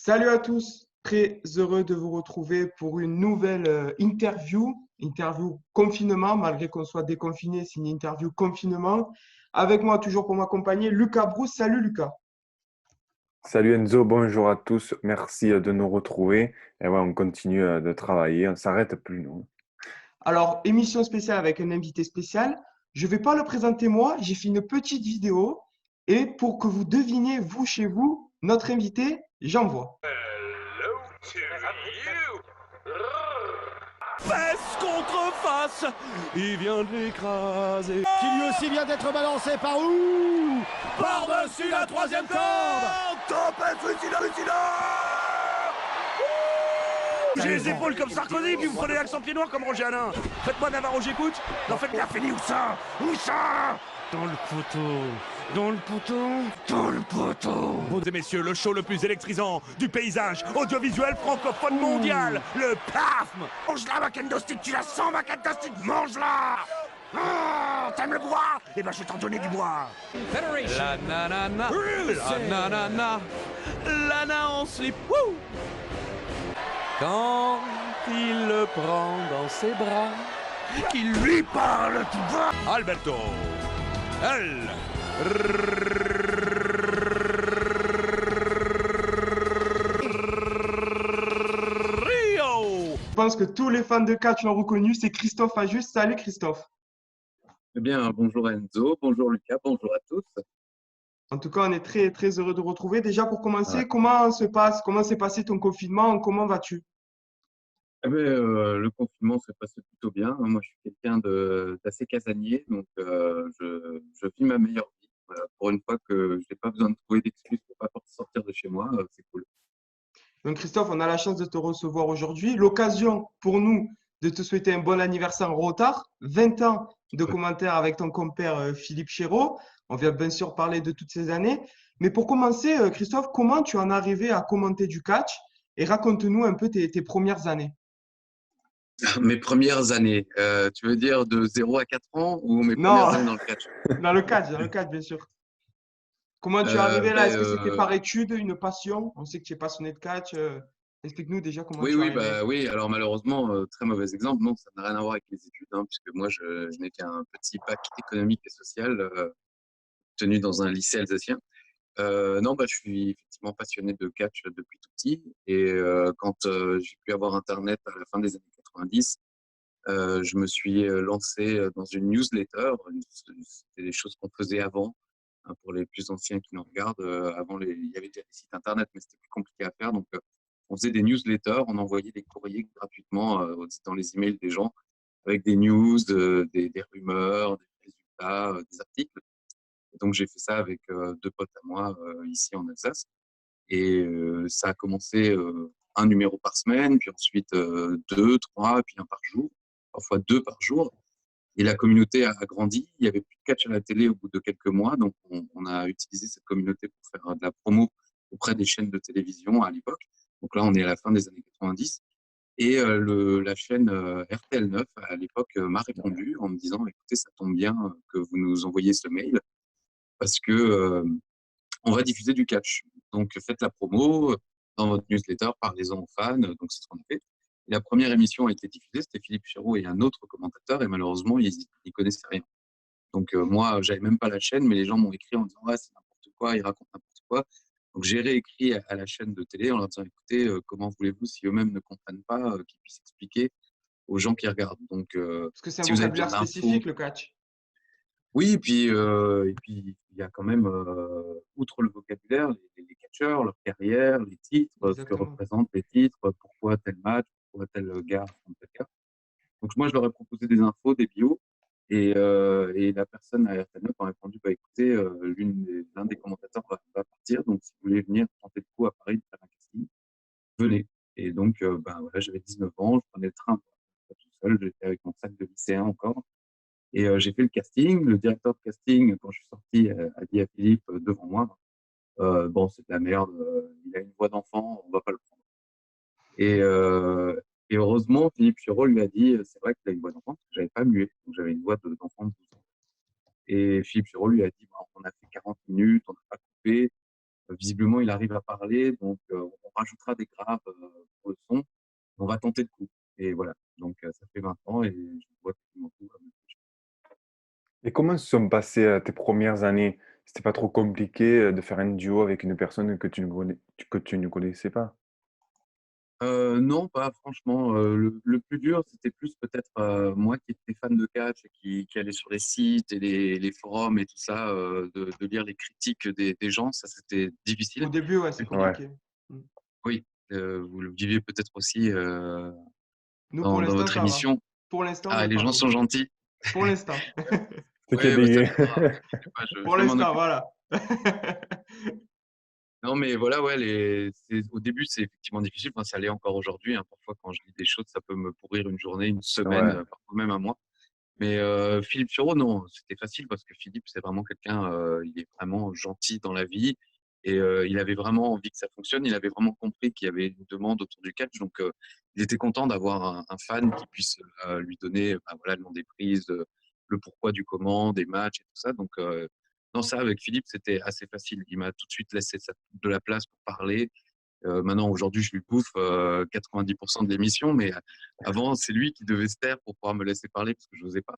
Salut à tous, très heureux de vous retrouver pour une nouvelle interview confinement, malgré qu'on soit déconfiné, c'est une interview confinement. Avec moi, toujours pour m'accompagner, Lucas Brousse. Salut Lucas. Salut Enzo, bonjour à tous. Merci de nous retrouver. Et ouais, on continue de travailler, on s'arrête plus, nous. Alors, émission spéciale avec un invité spécial. Je ne vais pas le présenter moi, j'ai fait une petite vidéo et pour que vous deviniez, vous chez vous, notre invité, j'envoie. Hello to you. Face contre face, il vient de l'écraser. Qui lui aussi vient d'être balancé par où? Par-dessus la troisième corde. Tempête suicidaire. J'ai les épaules comme Sarkozy, puis vous prenez l'accent pied noir comme Roger Alain. Faites-moi Navarro, j'écoute. Non, faites bien fini, où ça? Où ça? Dans le poteau. Dans le poteau. Dans le poteau. Mesdames et messieurs, le show le plus électrisant du paysage audiovisuel francophone mondial, le PAFM. Mange-la, ma canne d'hostie, tu la sens, ma canne d'hostie, mange-la. T'aimes le bois? Eh ben, je vais t'en donner du bois. La nanana, la nanana, Lana en slip. Wouh! Quand il le prend dans ses bras, qu'il lui parle tout bas. Alberto, El Rio. Je pense que tous les fans de catch l'ont reconnu, c'est Christophe Ajus. Salut Christophe. Eh bien, bonjour Enzo, bonjour Lucas, bonjour à tous. En tout cas, on est très, très heureux de retrouver. Déjà, pour commencer, Ouais. comment s'est passé ton confinement? Comment vas-tu? Le confinement s'est passé plutôt bien. Moi, je suis quelqu'un d'assez casanier, donc je vis ma meilleure vie. Voilà, pour une fois que je n'ai pas besoin de trouver d'excuses pour pas sortir de chez moi, c'est cool. Donc, Christophe, on a la chance de te recevoir aujourd'hui. L'occasion pour nous de te souhaiter un bon anniversaire en retard. 20 ans de Ouais. commentaires avec ton compère Philippe Chéreau. On vient bien sûr parler de toutes ces années. Mais pour commencer, Christophe, comment tu en es arrivé à commenter du catch? Et raconte-nous un peu tes premières années. Mes premières années, tu veux dire de 0 à 4 ans ou mes Non, premières années dans le catch? dans le catch, bien sûr. Comment tu es Euh, arrivé là? ben, Est-ce que c'était euh, par étude, une passion? On sait que tu es passionné de catch. Explique-nous déjà comment oui, tu es oui, arrivé. bah oui. Alors malheureusement, très mauvais exemple. Non, ça n'a rien à voir avec les études, hein, puisque moi, je n'ai qu'un petit bac économique et social tenu dans un lycée alsacien. Non, bah, je suis effectivement passionné de catch depuis tout petit. Et quand j'ai pu avoir Internet à la fin des années 90, je me suis lancé dans une newsletter. C'était des choses qu'on faisait avant. Hein, pour les plus anciens qui nous regardent, il y avait déjà des sites Internet, mais c'était plus compliqué à faire. Donc, on faisait des newsletters, on envoyait des courriers gratuitement dans les emails des gens avec des news, des rumeurs, des résultats, des articles. Donc, j'ai fait ça avec deux potes à moi ici en Alsace. Et ça a commencé un numéro par semaine, puis ensuite deux, trois, puis un par jour, parfois deux par jour. Et la communauté a grandi. Il y avait plus de catch à la télé au bout de quelques mois. Donc, on a utilisé cette communauté pour faire de la promo auprès des chaînes de télévision à l'époque. Donc là, on est à la fin des années 90. Et la chaîne RTL9, à l'époque, m'a répondu en me disant, écoutez, ça tombe bien que vous nous envoyiez ce mail parce que on va diffuser du catch. Donc, faites la promo dans votre newsletter, parlez-en aux fans. Donc, c'est ce qu'on a fait. Et la première émission a été diffusée, c'était Philippe Chéreau et un autre commentateur, et malheureusement, ils connaissaient rien. Donc, moi, j'avais même pas la chaîne, mais les gens m'ont écrit en disant, ah, c'est n'importe quoi, ils racontent n'importe quoi. Donc, j'ai réécrit à la chaîne de télé en leur disant, écoutez, comment voulez-vous, si eux-mêmes ne comprennent pas, qu'ils puissent expliquer aux gens qui regardent. Donc, Parce que c'est un si vous avez besoin vocabulaire d'infos, spécifique, le catch. oui, et puis il y a quand même, outre le vocabulaire, les catcheurs, leur carrière, les titres, ce que Exactement. représentent les titres, pourquoi tel match, pourquoi tel gars affronte tel gars. Donc moi, je leur ai proposé des infos, des bios, et la personne à RTL9 a répondu, bah écoutez, l'un des commentateurs va partir, donc si vous voulez venir tenter le coup à Paris de faire un casting, venez. Et donc, ben voilà, j'avais 19 ans, je prenais le train pas tout seul, j'étais avec mon sac de lycéen encore. Et j'ai fait le casting. Le directeur de casting, quand je suis sorti, a dit à Philippe devant moi, bon, c'est de la merde, il a une voix d'enfant, on va pas le prendre. Et, euh, et heureusement, Philippe Chiraud lui a dit, c'est vrai qu'il a une voix d'enfant, parce que j'avais pas mué, donc j'avais une voix d'enfant de 12 ans. Et Philippe Chiraud lui a dit, bon, on a fait 40 minutes, on n'a pas coupé, Visiblement, il arrive à parler, donc on rajoutera des graves pour le son. On va tenter le coup. Et voilà. Donc, ça fait 20 ans et je vois quasiment tout comme Et comment se sont passées tes premières années? C'était pas trop compliqué de faire un duo avec une personne que tu ne connaissais pas? Non, pas franchement. Le plus dur, c'était plus peut-être moi qui étais fan de catch et qui allait sur les sites et les forums et tout ça, de lire les critiques des gens. Ça, c'était difficile. Au début, ouais, c'est Mais Ouais. compliqué. Mm. oui, vous le viviez peut-être aussi Nous, pour dans l'instant, votre ça va. émission. Pour l'instant, Ah, non, les ça va. gens sont gentils. Pour l'instant. Ce qui est Ouais, bah, ça dégueu. viendra. T'inquiète pas, Pour je m'en l'instant, occupe. voilà. Non, mais voilà, ouais, au début, c'est effectivement difficile. Enfin, ça l'est encore aujourd'hui, hein. Parfois, quand je lis des choses, ça peut me pourrir une journée, une semaine, Ouais. parfois même un mois. Mais Philippe Furo, non, c'était facile parce que Philippe, c'est vraiment quelqu'un, il est vraiment gentil dans la vie et il avait vraiment envie que ça fonctionne. Il avait vraiment compris qu'il y avait une demande autour du catch, donc il était content d'avoir un fan qui puisse lui donner, bah, voilà, le nom des prises, le pourquoi du comment, des matchs et tout ça. Donc non, ça avec Philippe, c'était assez facile. Il m'a tout de suite laissé de la place pour parler. Maintenant, aujourd'hui, je lui bouffe 90% de l'émission, mais avant, c'est lui qui devait se taire pour pouvoir me laisser parler parce que je n'osais pas.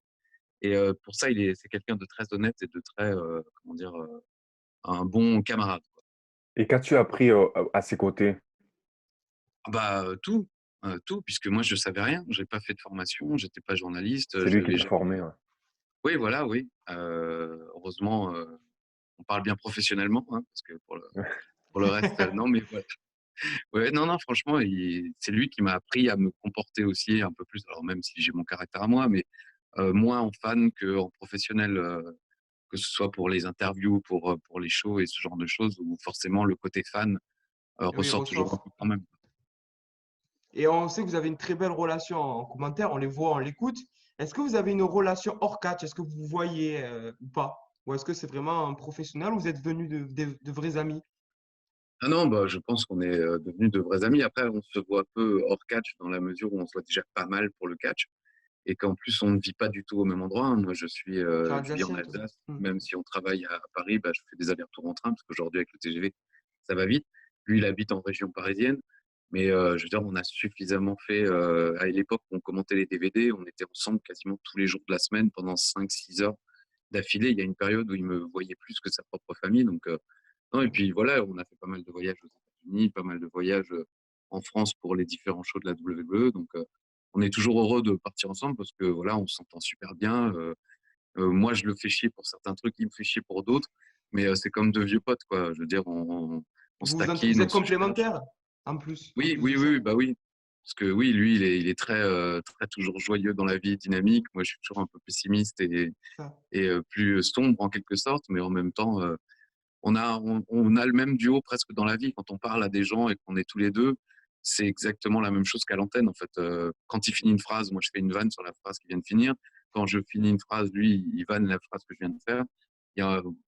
Et pour ça, c'est quelqu'un de très honnête et de très, comment dire, un bon camarade, quoi. Et qu'as-tu appris à ses côtés? Ah bah, tout, puisque moi, je savais rien. J'ai pas fait de formation, j'étais pas journaliste, C'est je lui qui n'avais t'a jamais. formé, ouais. Oui, voilà, oui. Heureusement, on parle bien professionnellement, hein, parce que pour le reste, non, mais voilà. Ouais, non, non, franchement, c'est lui qui m'a appris à me comporter aussi un peu plus. Alors, même si j'ai mon caractère à moi, mais moins en fan qu'en professionnel, que ce soit pour les interviews, pour les shows et ce genre de choses, où forcément le côté fan Oui, il ressort toujours un ressort. peu quand même. Et on sait que vous avez une très belle relation en commentaire, on les voit, on l'écoute. Est-ce que vous avez une relation hors catch? Est-ce que vous vous voyez ou pas? Ou est-ce que c'est vraiment un professionnel ou vous êtes venus de vrais amis? Ah non, bah, je pense qu'on est devenus de vrais amis. Après, on se voit peu hors catch dans la mesure où on se voit déjà pas mal pour le catch et qu'en plus, on ne vit pas du tout au même endroit, hein. Moi, Tu es je vis en alsacien, toi? Alsace. Hmm. Même si on travaille à Paris, bah, je fais des allers-retours en train parce qu'aujourd'hui, avec le TGV, ça va vite. Lui, il habite en région parisienne. Mais je veux dire, on a suffisamment fait. À l'époque où on commentait les DVD, on était ensemble quasiment tous les jours de la semaine pendant 5, 6 heures d'affilée. Il y a une période où il me voyait plus que sa propre famille. Donc, non, et puis voilà, on a fait pas mal de voyages aux États-Unis, pas mal de voyages en France pour les différents shows de la WWE. Donc, on est toujours heureux de partir ensemble parce que voilà, on s'entend super bien. Moi, je le fais chier pour certains trucs, il me fait chier pour d'autres. Mais c'est comme deux vieux potes, quoi. Je veux dire, on se Vous taquine, on êtes se cherche. complémentaires en Oui, plus oui, de oui, ça. oui, bah oui. Parce que oui, lui, il est très, très toujours joyeux dans la vie, dynamique. Moi, je suis toujours un peu pessimiste Ça. et plus sombre en quelque sorte, mais en même temps, on a le même duo presque dans la vie. Quand on parle à des gens et qu'on est tous les deux, c'est exactement la même chose qu'à l'antenne, en fait. Quand il finit une phrase, moi, je fais une vanne sur la phrase qui vient de finir. Quand je finis une phrase, lui, il vanne la phrase que je viens de faire.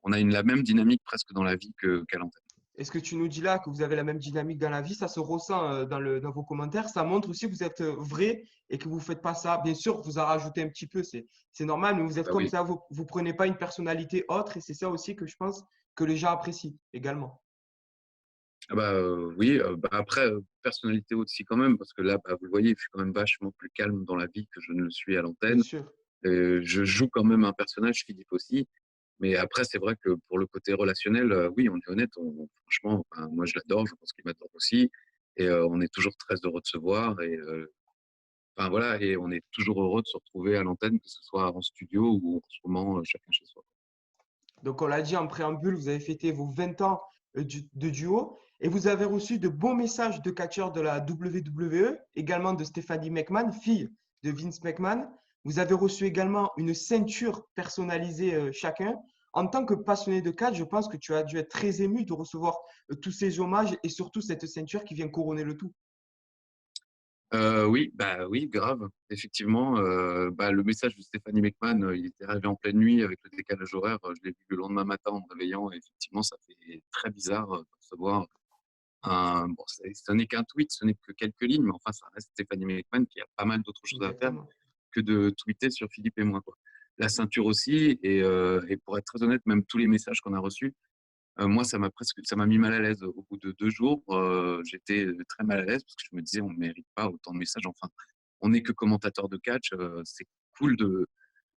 On a la même dynamique presque dans la vie qu'à l'antenne. Et ce que tu nous dis là, que vous avez la même dynamique dans la vie, ça se ressent dans vos commentaires. Ça montre aussi que vous êtes vrai et que vous ne faites pas ça. Bien sûr, vous en rajoutez un petit peu, c'est normal, mais vous êtes Bah comme oui. ça. Vous ne prenez pas une personnalité autre et c'est ça aussi que je pense que les gens apprécient également. Ah bah, oui, bah, après, personnalité aussi quand même, parce que là, bah, vous le voyez, je suis quand même vachement plus calme dans la vie que je ne le suis à Bien l'antenne. sûr. Je joue quand même un personnage, Philippe aussi. Mais après, c'est vrai que pour le côté relationnel, oui, on est honnête. Franchement, enfin, moi, je l'adore, je pense qu'il m'adore aussi. Et on est toujours très heureux de se voir. Et enfin, voilà, et on est toujours heureux de se retrouver à l'antenne, que ce soit en studio ou en ce moment, chacun chez soi. Donc, on l'a dit en préambule, vous avez fêté vos 20 ans de duo et vous avez reçu de beaux messages de catcheurs de la WWE, également de Stephanie McMahon, fille de Vince McMahon. Vous avez reçu également une ceinture personnalisée chacun. En tant que passionné de catch, je pense que tu as dû être très ému de recevoir tous ces hommages et surtout cette ceinture qui vient couronner le tout. Oui, bah oui, grave. Effectivement, bah, le message de Stéphanie McMahon, il était arrivé en pleine nuit avec le décalage horaire. Je l'ai vu le lendemain matin en me réveillant. Et effectivement, ça fait très bizarre de recevoir bon, ce n'est qu'un tweet, ce n'est que quelques lignes, mais enfin, ça reste Stéphanie McMahon qui a pas mal d'autres choses à faire Exactement. que de tweeter sur Philippe et moi, quoi. La ceinture aussi, et pour être très honnête, même tous les messages qu'on a reçus, Moi, ça m'a mis mal à l'aise au bout de 2 jours. J'étais très mal à l'aise parce que je me disais: «On ne mérite pas autant de messages». Enfin, on n'est que commentateur de catch, c'est cool de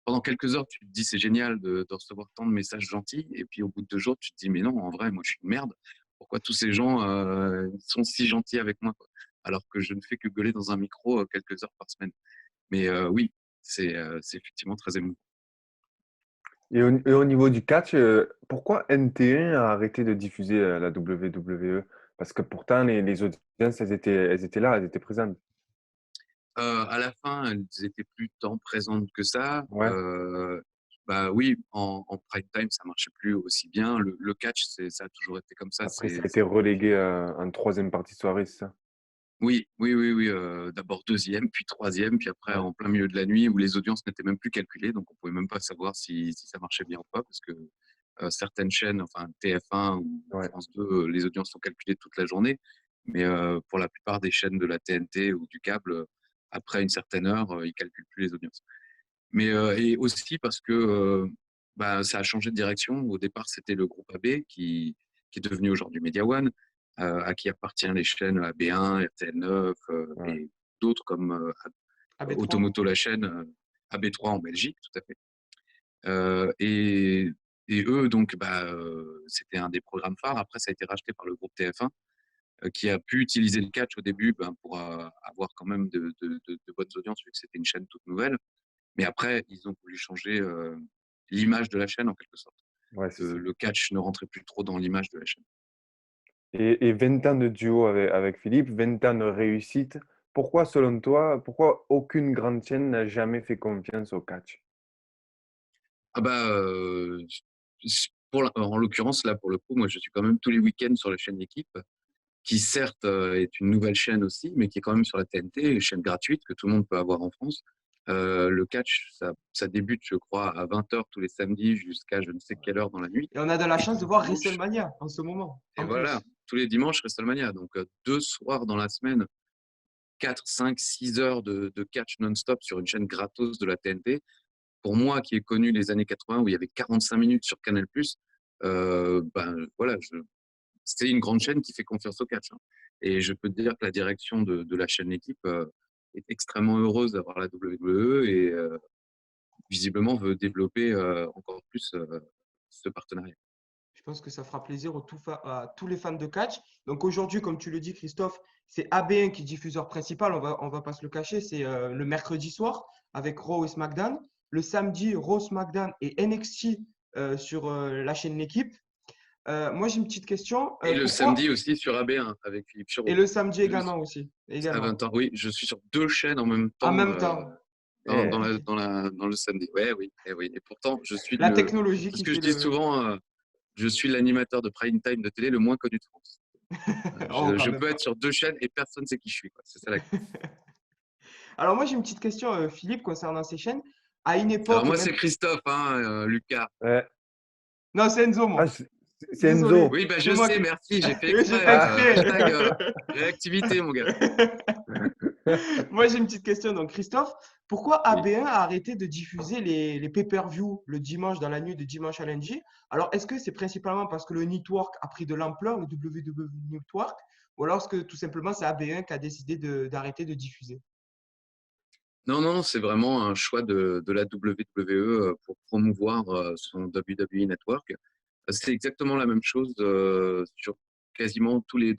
pendant quelques heures, tu te dis: «C'est génial de recevoir tant de messages gentils» et puis au bout de 2 jours, tu te dis: «Mais non, en vrai, moi, je suis une merde. Pourquoi tous ces gens, sont si gentils avec moi, quoi?» alors que je ne fais que gueuler dans un micro, quelques heures par semaine. Mais oui, c'est effectivement très émouvant. Et au niveau du catch, pourquoi NT1 a arrêté de diffuser la WWE? Parce que pourtant, les audiences, elles étaient là, elles étaient présentes. À la fin, elles étaient plus tant présentes que ça. Ouais, Bah, oui, en prime time, ça marchait plus aussi bien. Le catch, ça a toujours été comme ça. après, ça a été relégué en troisième partie de soirée, c'est ça? Oui, oui, oui, oui, d'abord deuxième, puis troisième, puis après Ouais, en plein milieu de la nuit où les audiences n'étaient même plus calculées, donc on pouvait même pas savoir si ça marchait bien ou pas parce que, certaines chaînes, enfin TF1 ou ouais. France 2, les audiences sont calculées toute la journée. Mais, pour la plupart des chaînes de la TNT ou du câble, après une certaine heure, ils calculent plus les audiences. Mais, et aussi parce que, bah, ça a changé de direction. Au départ, c'était le groupe AB qui est devenu aujourd'hui Media One, à qui appartient les chaînes AB1, RTL9, Ouais. et d'autres comme, AB3. Automoto la chaîne, AB3 en Belgique, tout à fait. Et eux donc, bah, c'était un des programmes phares. Après, ça a été racheté par le groupe TF1, qui a pu utiliser le catch au début, ben, pour, avoir quand même de bonnes audiences vu que c'était une chaîne toute nouvelle. Mais après, ils ont voulu changer, l'image de la chaîne en quelque sorte. Ouais, c'est ça. Le catch ne rentrait plus trop dans l'image de la chaîne. Et 20 ans de duo avec Philippe, 20 ans de réussite. Pourquoi, selon toi, pourquoi aucune grande chaîne n'a jamais fait confiance au catch? Ah bah, en l'occurrence, là, pour le coup, moi, je suis quand même tous les week-ends sur la chaîne L'équipe, qui certes, est une nouvelle chaîne aussi, mais qui est quand même sur la TNT, une chaîne gratuite que tout le monde peut avoir en France. Le catch, ça débute, je crois, à 20 h tous les samedis jusqu'à je ne sais quelle heure dans la nuit. Et on a de la Et chance tous de les voir dimanches, WrestleMania en ce moment, et en voilà, plus. tous les dimanches, WrestleMania. Donc, 2 soirs dans la semaine, 4, 5, 6 heures de catch non-stop sur une chaîne gratos de la TNT. Pour moi, qui ai connu les années 80 où il y avait 45 minutes sur Canal+, ben voilà, c'était une grande chaîne qui fait confiance au catch, hein. Et je peux te dire que la direction de la chaîne L'équipe, est extrêmement heureuse d'avoir la WWE et, visiblement veut développer, encore plus, ce partenariat. Je pense que ça fera plaisir à tous les fans de catch. Donc aujourd'hui, comme tu le dis, Christophe, c'est AB1 qui est diffuseur principal. On va pas se le cacher. C'est le mercredi soir avec Raw et SmackDown. Le samedi, Raw, SmackDown et NXT sur la chaîne L'équipe. Moi, j'ai une petite question. Et le Pourquoi? samedi aussi sur AB1 avec Philippe Et Chereau. le samedi Je également aussi. À Également. 20 h, oui, je suis sur 2 chaînes en même En temps, même temps. dans Eh, dans le samedi. Ouais, oui, et oui. Et pourtant, je suis la technologie c'est ce qui que je fait dis le. souvent, je suis l'animateur de prime time de télé le moins connu de France. Oh, quand Je même peux être pas. sur 2 chaînes et personne ne sait qui je suis, quoi. C'est ça la. Alors moi, j'ai une petite question, Philippe, concernant ces chaînes. À une Alors époque, moi, c'est même. Christophe, hein, Lucas. Ouais. Non, c'est Enzo, Ah, moi. c'est Désolé, Enzo. Oui, bah, c'est je moi sais, qui. merci, j'ai fait J'ai exprès, fait exprès. hashtag, réactivité, mon gars. Moi, j'ai une petite question. Donc, Christophe, pourquoi Oui. AB1 a arrêté de diffuser les pay-per-view le dimanche, dans la nuit de dimanche à lundi? Alors, est-ce que c'est principalement parce que le network a pris de l'ampleur, le WWE Network, ou alors est-ce que tout simplement c'est AB1 qui a décidé d'arrêter de diffuser? Non, non, c'est vraiment un choix de la WWE, pour promouvoir, son WWE Network. C'est exactement la même chose, dans quasiment tous les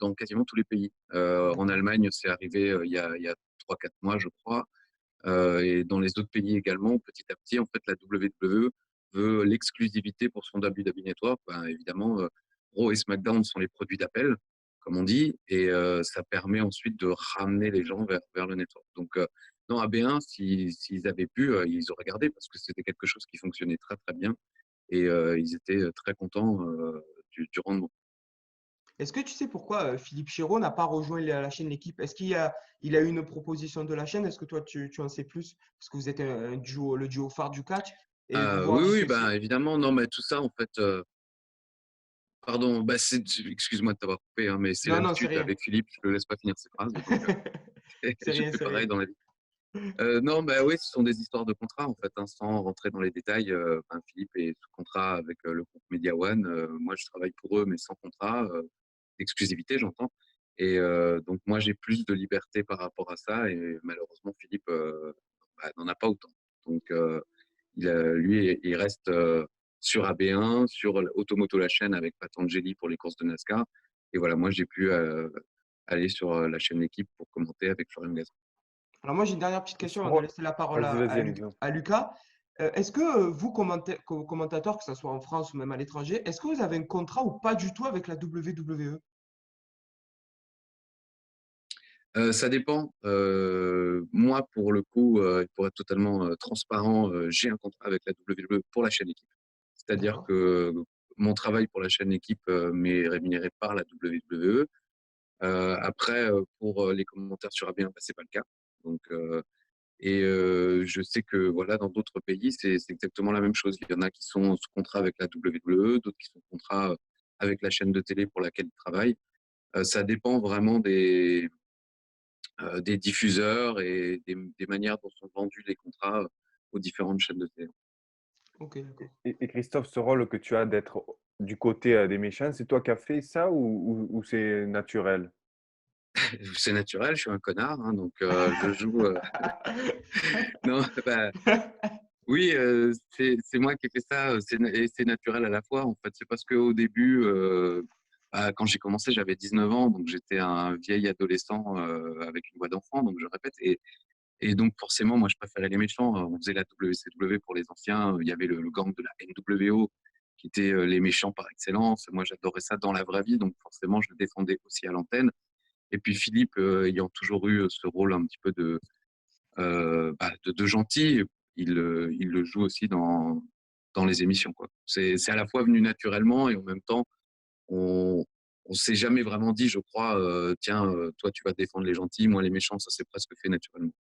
pays. En D'accord. Allemagne, c'est arrivé, il y a 3-4 mois, je crois. Et dans les autres pays également, petit à petit, en fait, la WWE veut l'exclusivité pour son WWE Network. Ben, évidemment, Raw et SmackDown sont les produits d'appel, comme on dit, et ça permet ensuite de ramener les gens vers le network. Donc, non, AB1, s'ils avaient pu, ils auraient gardé parce que c'était quelque chose qui fonctionnait très très bien et ils étaient très contents du rendement. Est-ce que tu sais pourquoi Philippe Chéreau n'a pas rejoint la chaîne L'équipe? Est-ce qu'il a eu une proposition de la chaîne? Est-ce que toi, tu en sais plus? Parce que vous êtes un duo, le duo phare du catch et vous vous Oui, oui, rapprochez. ben, évidemment, non, mais tout ça, en fait, pardon, bah, excuse-moi de t'avoir coupé, hein, mais c'est Non, non, c'est l'habitude rien. avec Philippe, je le laisse pas finir ses phrases, donc C'est je rien, fais c'est rien. pareil dans la vie. Non, bah oui, ce sont des histoires de contrat en fait, hein, sans rentrer dans les détails. Philippe est sous contrat avec le groupe Media One. Moi, je travaille pour eux, mais sans contrat, d'exclusivité, j'entends. Et donc, moi, j'ai plus de liberté par rapport à ça. Et malheureusement, Philippe n'en a pas autant. Donc, lui, il reste sur AB1, sur Automoto la chaîne avec Patangeli pour les courses de NASCAR. Et voilà, moi, j'ai pu aller sur la chaîne équipe pour commenter avec Florian Gazan. Alors moi, j'ai une dernière petite Et question ce avant de rôle, laisser la parole vas-y, vas-y, Enzo. à Lucas. Est-ce que vous, commentateurs, que ce soit en France ou même à l'étranger, est-ce que vous avez un contrat ou pas du tout avec la WWE? Ça dépend. Moi, pour le coup, pour être totalement transparent, j'ai un contrat avec la WWE pour la chaîne équipe. C'est-à-dire D'accord. que mon travail pour la chaîne équipe m'est rémunéré par la WWE. Après, pour les commentaires sur AB1, c'est pas le cas. Donc, je sais que voilà, dans d'autres pays, c'est exactement la même chose. Il y en a qui sont sous contrat avec la WWE, d'autres qui sont sous contrat avec la chaîne de télé pour laquelle ils travaillent. Ça dépend vraiment des diffuseurs et des manières dont sont vendus les contrats aux différentes chaînes de télé. Ok, d'accord. Et Christophe, ce rôle que tu as d'être du côté des méchants, c'est toi qui as fait ça ou c'est naturel? C'est naturel, je suis un connard, hein, donc je joue. Non, bah, oui, c'est moi qui ai fait ça, et c'est naturel à la fois. En fait, c'est parce qu'au début, quand j'ai commencé, j'avais 19 ans, donc j'étais un vieil adolescent avec une voix d'enfant, donc je répète. Et donc, forcément, moi, je préférais les méchants. On faisait la WCW pour les anciens. Il y avait le gang de la NWO qui était les méchants par excellence. Moi, j'adorais ça dans la vraie vie. Donc, forcément, je le défendais aussi à l'antenne. Et puis, Philippe, ayant toujours eu ce rôle un petit peu de gentil, il le joue aussi dans les émissions, quoi. C'est à la fois venu naturellement et en même temps, on ne s'est jamais vraiment dit, je crois, tiens, toi, tu vas défendre les gentils, moi, les méchants. Ça s'est presque fait naturellement.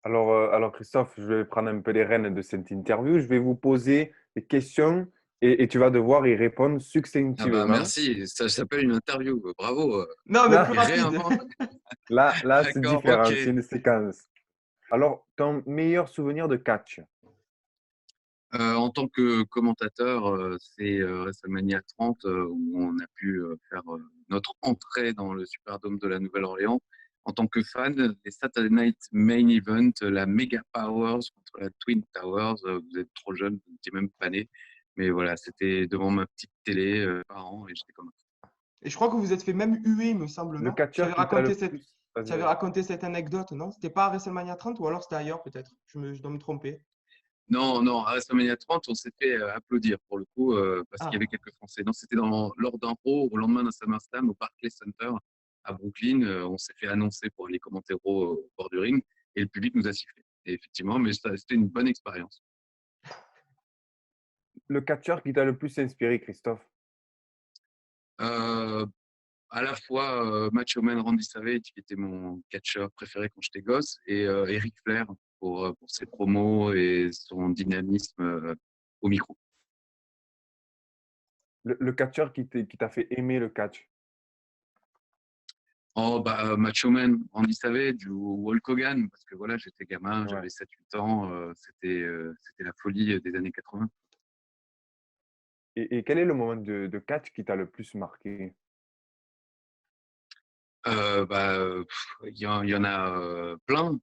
Alors Christophe, je vais prendre un peu les rênes de cette interview. Je vais vous poser des questions et tu vas devoir y répondre Ah bah succinctivement. merci, ça s'appelle une interview, bravo. Non, mais Là, plus Il rapide. réinvente. c'est D'accord, ok. différent, c'est une séquence. Alors, ton meilleur souvenir de catch? En tant que commentateur, c'est WrestleMania 30 où on a pu faire notre entrée dans le Superdome de la Nouvelle-Orléans. En tant que fan, les Saturday Night Main Event, la Mega Powers contre la Twin Towers, vous êtes trop jeune, vous n'étiez même pas né. Mais voilà, c'était devant ma petite télé, parents, et j'étais comme Et je crois que vous êtes fait même huer, il me semble, Le non? Tu catcheur avais qui t'a raconté le cette, plus... Vas-y, tu avais vas-y. raconté cette anecdote, non? C'était pas à WrestleMania 30 ou alors c'était ailleurs peut-être. Je dois me tromper. Non, non, à WrestleMania 30, on s'est fait applaudir pour le coup parce qu'il y avait Ah, quelques Français. Non, c'était lors d'un Raw au lendemain d'un SummerSlam au Barclays Center à Brooklyn. On s'est fait annoncer pour aller commenter Raw au bord du ring et le public nous a sifflé. Et effectivement, mais c'était une bonne expérience. Le catcheur qui t'a le plus inspiré, Christophe? Euh, à la fois Macho Man Randy Savage, qui était mon catcheur préféré quand j'étais gosse, et Ric Flair pour ses promos et son dynamisme au micro. Le catcheur qui t'a fait aimer le catch? Oh, bah, Macho Man, Randy Savage ou Hulk Hogan, parce que voilà, j'étais gamin, Ouais. j'avais 7-8 ans, c'était la folie des années 80. Et quel est le moment de catch qui t'a le plus marqué? Il y en a plein.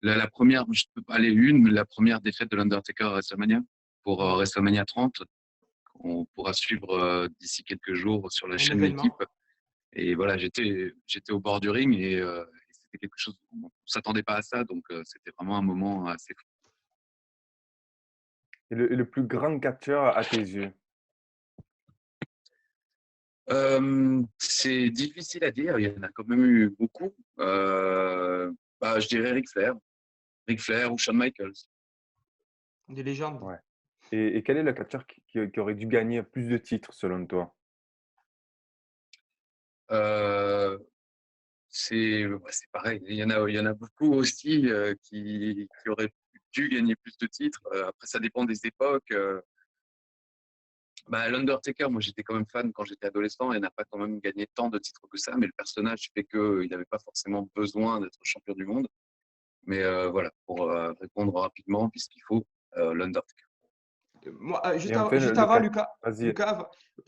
La première, je peux pas aller une, la première défaite de l'Undertaker à WrestleMania, pour ouais. WrestleMania 30, qu'on pourra suivre d'ici quelques jours sur la Un chaîne L'équipe. événement. Et voilà, j'étais au bord du ring et c'était quelque chose, on ne s'attendait pas à ça, donc c'était vraiment un moment assez fou. Et le plus grand catcheur à tes yeux? C'est difficile à dire, il y en a quand même eu beaucoup. Je dirais Ric Flair ou Shawn Michaels. Des légendes. Ouais. Et quel est le catcheur qui aurait dû gagner plus de titres selon toi? Euh, c'est pareil, il y en a beaucoup aussi qui auraient dû gagner plus de titres. Après, ça dépend des époques. Bah, l'Undertaker, moi j'étais quand même fan quand j'étais adolescent et n'a pas quand même gagné tant de titres que ça, mais le personnage fait qu'il n'avait pas forcément besoin d'être champion du monde. Mais voilà, pour répondre rapidement, puisqu'il faut, l'Undertaker. Moi, Et enfin, juste avant, Lucas, vas-y.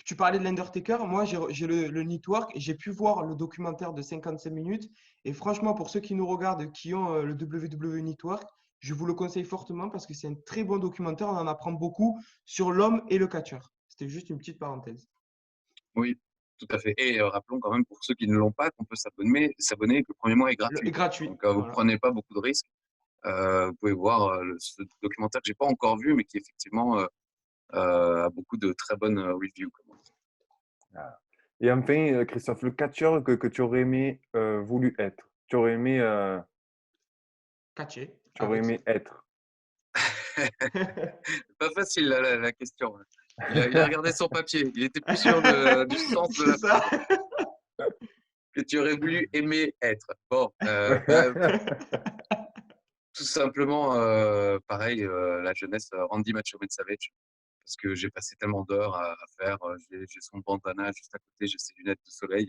tu parlais de l'Undertaker. Moi, j'ai le network et j'ai pu voir le documentaire de 55 minutes. Et franchement, pour ceux qui nous regardent, qui ont le WWE Network, je vous le conseille fortement parce que c'est un très bon documentaire. On en apprend beaucoup sur l'homme et le catcheur. C'était juste une petite parenthèse. Oui, tout à fait. Et rappelons quand même pour ceux qui ne l'ont pas qu'on peut s'abonner et que le premier mois est Et gratuit. gratuit. Donc vous ne Voilà. prenez pas beaucoup de risques. Vous pouvez voir ce documentaire que j'ai pas encore vu, mais qui effectivement a beaucoup de très bonnes reviews, comme on dit. Ah. Et enfin, Christophe, le catcheur que tu aurais aimé voulu être. Tu aurais aimé, Catché. tu aurais aimé être. Pas facile la question. Il a regardé son papier. Il était plus sûr du sens de C'est la ça. phrase. Que tu aurais voulu aimer être. Bon, tout simplement, pareil, la jeunesse, Randy Macho Man Savage. Parce que j'ai passé tellement d'heures à faire. J'ai son bandana juste à côté, j'ai ses lunettes de soleil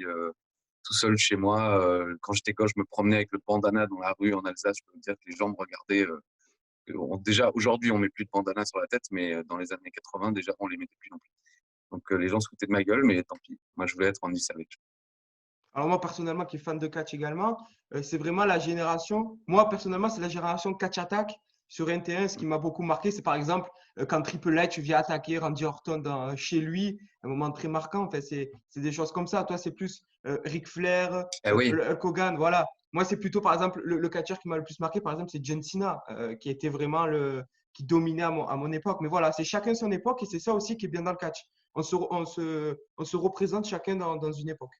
tout seul chez moi. Quand j'étais gosse, je me promenais avec le bandana dans la rue en Alsace. Je peux vous dire que les gens me regardaient. Déjà, aujourd'hui, on met plus de bandana sur la tête, mais dans les années 80, déjà, on les mettait plus non plus. Donc, les gens se foutaient de ma gueule, mais tant pis. Moi, je voulais être Randy Savage. Alors moi, personnellement, qui est fan de catch également, c'est vraiment la génération. Moi, personnellement, c'est la génération catch attack sur NT1. Ce qui m'a beaucoup marqué, c'est par exemple quand Triple H vient attaquer Randy Orton chez lui, un moment très marquant. En fait, c'est des choses comme ça. Toi, c'est plus Ric Flair, Eh oui, le Hulk Hogan. Voilà. Moi, c'est plutôt, par exemple, le catcheur qui m'a le plus marqué, par exemple, c'est John Cena, qui était vraiment qui dominait à mon époque. Mais voilà, c'est chacun son époque et c'est ça aussi qui est bien dans le catch. On se représente chacun dans une époque.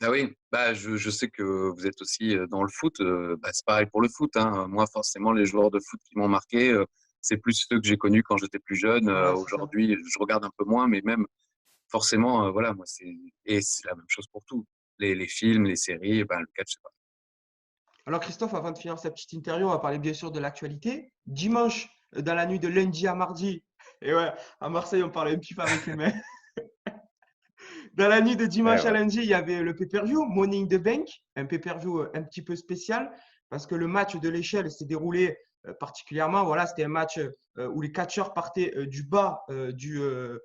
ah oui, bah, je sais que vous êtes aussi dans le foot. Bah, c'est pareil pour le foot, hein. Moi, forcément, les joueurs de foot qui m'ont marqué, c'est plus ceux que j'ai connus quand j'étais plus jeune. Voilà, c'est ça. Aujourd'hui, je regarde un peu moins, mais même forcément, voilà, moi, et c'est la même chose pour tout. Les films, les séries, bah, le catch, c'est pas. Alors Christophe, avant de finir cette petite interview, on va parler bien sûr de l'actualité. Dimanche, dans la nuit de lundi à mardi, et ouais, à Marseille, on parlait un petit peu avec les mains. Dans la nuit de Eh dimanche à ouais. lundi, il y avait le pay-per-view, Money in the Bank, un pay-per-view un petit peu spécial parce que le match de l'échelle s'est déroulé particulièrement. Voilà, c'était un match où les catcheurs partaient du bas de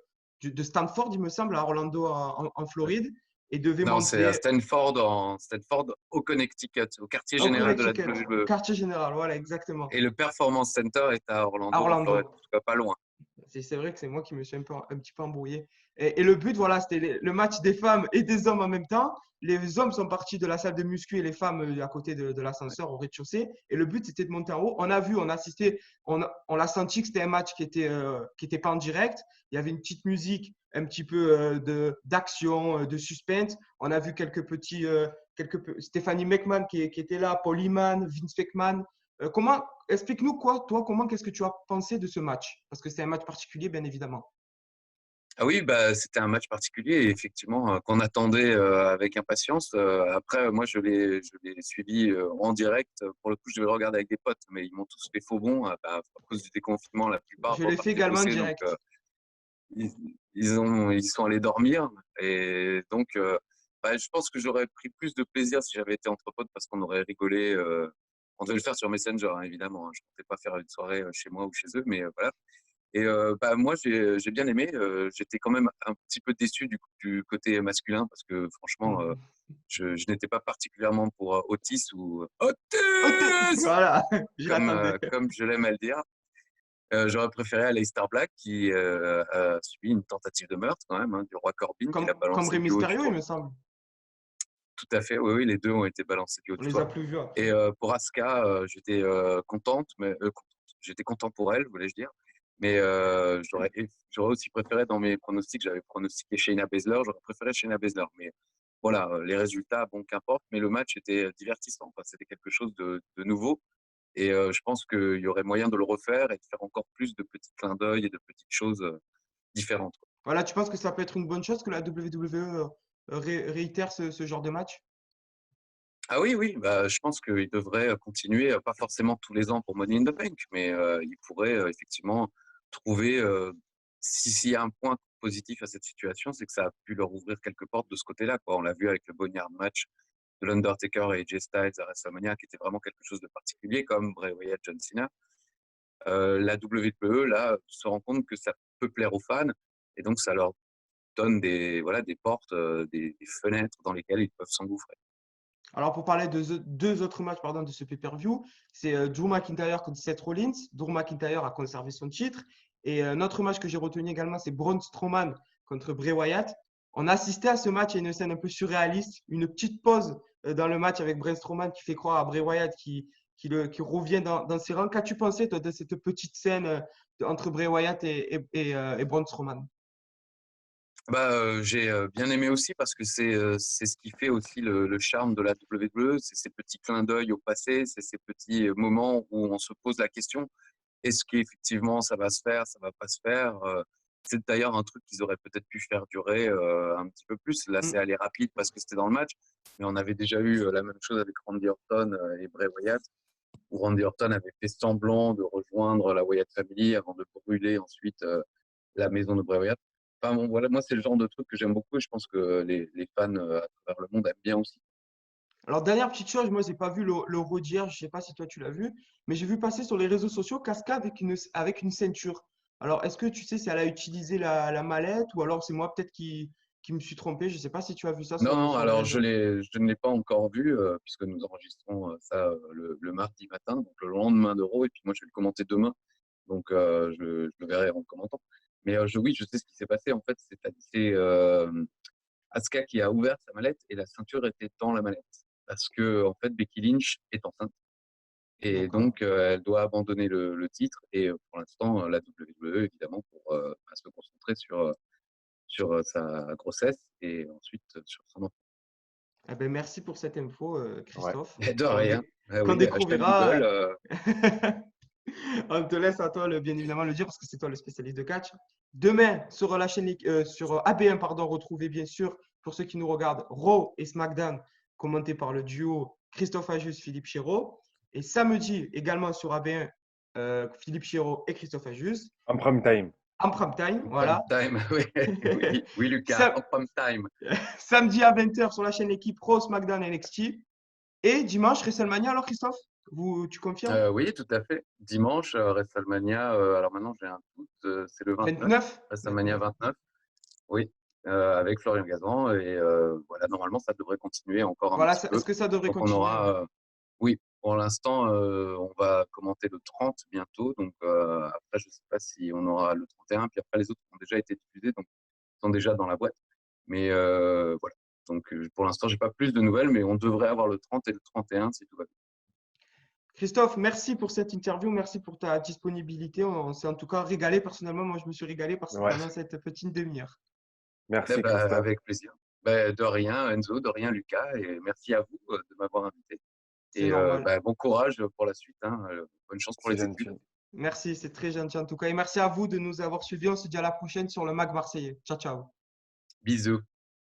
Stanford, il me semble, à Orlando, en Floride, et devaient Non, c'est à monter Stanford, au Connecticut, au quartier au général de la Connecticut, WWE. quartier général. Voilà, exactement. Et le Performance Center est à À Orlando, en Floride, Orlando. en tout cas pas loin. C'est vrai que c'est moi qui me suis un petit peu embrouillé. Et le but, voilà, c'était le match des femmes et des hommes en même temps. Les hommes sont partis de la salle de muscu et les femmes à côté de l'ascenseur au rez-de-chaussée. Et le but, c'était de monter en haut. On a vu, on a assisté, on l'a senti que c'était un match qui était pas en direct. Il y avait une petite musique un petit peu d'action, de suspense. On a vu Stéphanie McMahon qui était là, Paul Heyman, Vince McMahon. Explique-nous toi, comment qu'est-ce que tu as pensé de ce match? Parce que c'est un match particulier, bien évidemment. Ah oui, bah, c'était un match particulier, et effectivement, qu'on attendait avec impatience. Après, moi, je l'ai suivi en direct. Pour le coup, je devais le regarder avec des potes, mais ils m'ont tous fait faux bons. Bah, à cause du déconfinement, la plupart Je l'ai fait repartaient également en bosser, donc direct. ils, ils sont allés dormir. Et donc, bah, je pense que j'aurais pris plus de plaisir si j'avais été entre potes parce qu'on aurait rigolé. On devait le faire sur Messenger, hein, évidemment, hein. Je ne comptais pas faire une soirée chez moi ou chez eux, mais voilà. Et bah, moi, j'ai bien aimé. J'étais quand même un petit peu déçu du côté masculin parce que franchement, je n'étais pas particulièrement pour Otis ou Otis, Voilà, je l'attendais. comme je l'aime à le dire. J'aurais préféré Aleister Black qui a subi une tentative de meurtre quand même, hein, du roi Corbin qui l'a Comme balancé Rey du haut du Mysterio, il toit. me semble. Tout à fait, oui, oui, les deux ont été balancés du haut On du les a toit. plus vus Et après. pour Asuka, j'étais contente, mais j'étais content pour elle, voulais-je dire. Mais j'aurais aussi préféré dans mes pronostics, j'avais pronostiqué Shayna Baszler, j'aurais préféré Shayna Baszler. Mais voilà, les résultats, bon, qu'importe. Mais le match était divertissant, quoi. C'était quelque chose de nouveau. Et je pense qu'il y aurait moyen de le refaire et de faire encore plus de petits clins d'œil et de petites choses différentes, quoi. Voilà, tu penses que ça peut être une bonne chose que la WWE réitère ce genre de match? Ah oui, oui, bah, je pense qu'il devrait continuer, pas forcément tous les ans pour Money in the Bank, mais il pourrait effectivement trouver s'il y a un point positif à cette situation, c'est que ça a pu leur ouvrir quelques portes de ce côté-là, quoi. On l'a vu avec le Boneyard match de l'Undertaker et AJ Styles à WrestleMania, qui était vraiment quelque chose de particulier, comme Bray Wyatt, John Cena. La WWE, là, se rend compte que ça peut plaire aux fans, et donc ça leur donne des portes, des fenêtres dans lesquelles ils peuvent s'engouffrer. Alors, pour parler de deux autres matchs de ce pay-per-view, c'est Drew McIntyre contre Seth Rollins. Drew McIntyre a conservé son titre. Et notre match que j'ai retenu également, c'est Braun Strowman contre Bray Wyatt. On a assisté à ce match à une scène un peu surréaliste, une petite pause dans le match avec Braun Strowman qui fait croire à Bray Wyatt qui revient dans ses rangs. Qu'as-tu pensé, toi, de cette petite scène entre Bray Wyatt et Braun Strowman? J'ai bien aimé aussi parce que c'est ce qui fait aussi le charme de la WWE, c'est ces petits clins d'œil au passé, c'est ces petits moments où on se pose la question, est-ce qu'effectivement ça va se faire, ça va pas se faire? C'est d'ailleurs un truc qu'ils auraient peut-être pu faire durer un petit peu plus. Là, c'est allé rapide parce que c'était dans le match, mais on avait déjà eu la même chose avec Randy Orton et Bray Wyatt, où Randy Orton avait fait semblant de rejoindre la Wyatt Family avant de brûler ensuite la maison de Bray Wyatt. Enfin bon, voilà, moi c'est le genre de truc que j'aime beaucoup et je pense que les fans à travers le monde aiment bien aussi. Alors, dernière petite chose, moi, je n'ai pas vu le Raw d'hier, je ne sais pas si toi tu l'as vu, mais j'ai vu passer sur les réseaux sociaux Casca avec une ceinture. Alors, est-ce que tu sais si elle a utilisé la mallette ou alors c'est moi peut-être qui me suis trompé? Je ne sais pas si tu as vu ça Non, sur les alors réseaux. je ne l'ai pas encore vu puisque nous enregistrons ça le mardi matin, donc le lendemain d'Euro, et puis moi je vais le commenter demain, donc je le verrai en commentant. Mais oui, je sais ce qui s'est passé. En fait, c'est Asuka qui a ouvert sa mallette et la ceinture était dans la mallette. Parce que, en fait, Becky Lynch est enceinte. Et D'accord. donc, elle doit abandonner le titre. Et pour l'instant, la WWE, évidemment, pour se concentrer sur sa grossesse et ensuite sur son enfant. Eh ben, merci pour cette info, Ouais. Christophe, Et de rien. Ah qu'on oui, hashtag Google. découvrira. On te laisse à toi, bien évidemment, le dire parce que c'est toi le spécialiste de catch. Demain, sur la chaîne, sur AB1, pardon, retrouvez bien sûr, pour ceux qui nous regardent, Raw et SmackDown, commentés par le duo Christophe Ajus, Philippe Chéreau. Et samedi, également sur AB1, Philippe Chéreau et Christophe Ajus. En prime time. En prime time, En voilà. prime time, oui, oui, oui, Lucas, en prime time. Samedi à 20h sur la chaîne équipe Raw, SmackDown, NXT. Et dimanche, WrestleMania, alors Christophe, tu confirmes? Oui, tout à fait. Dimanche, WrestleMania, alors maintenant j'ai un doute, c'est le 29, 29? WrestleMania 29, oui, avec Florian Gazan. Et voilà, normalement, ça devrait continuer encore un Voilà, petit peu. est-ce que ça devrait Donc on continuer? Ouais. aura, oui, pour l'instant, on va commenter le 30 bientôt. Donc après, je ne sais pas si on aura le 31, puis après les autres ont déjà été diffusés, donc ils sont déjà dans la boîte. Mais voilà, donc pour l'instant, j'ai pas plus de nouvelles, mais on devrait avoir le 30 et le 31 si tout va bien. Christophe, merci pour cette interview, merci pour ta disponibilité. On s'est en tout cas régalé. Personnellement, moi, je me suis régalé Ouais. pendant cette petite demi-heure. Merci, Christophe. Avec plaisir. De rien, Enzo, de rien, Lucas, et merci à vous de m'avoir invité. C'est Et normal. bon courage pour la suite, hein, bonne chance pour C'est les gentil. études. Merci, c'est très gentil en tout cas. Et merci à vous de nous avoir suivis. On se dit à la prochaine sur le Mag Marseillais. Ciao, ciao. Bisous.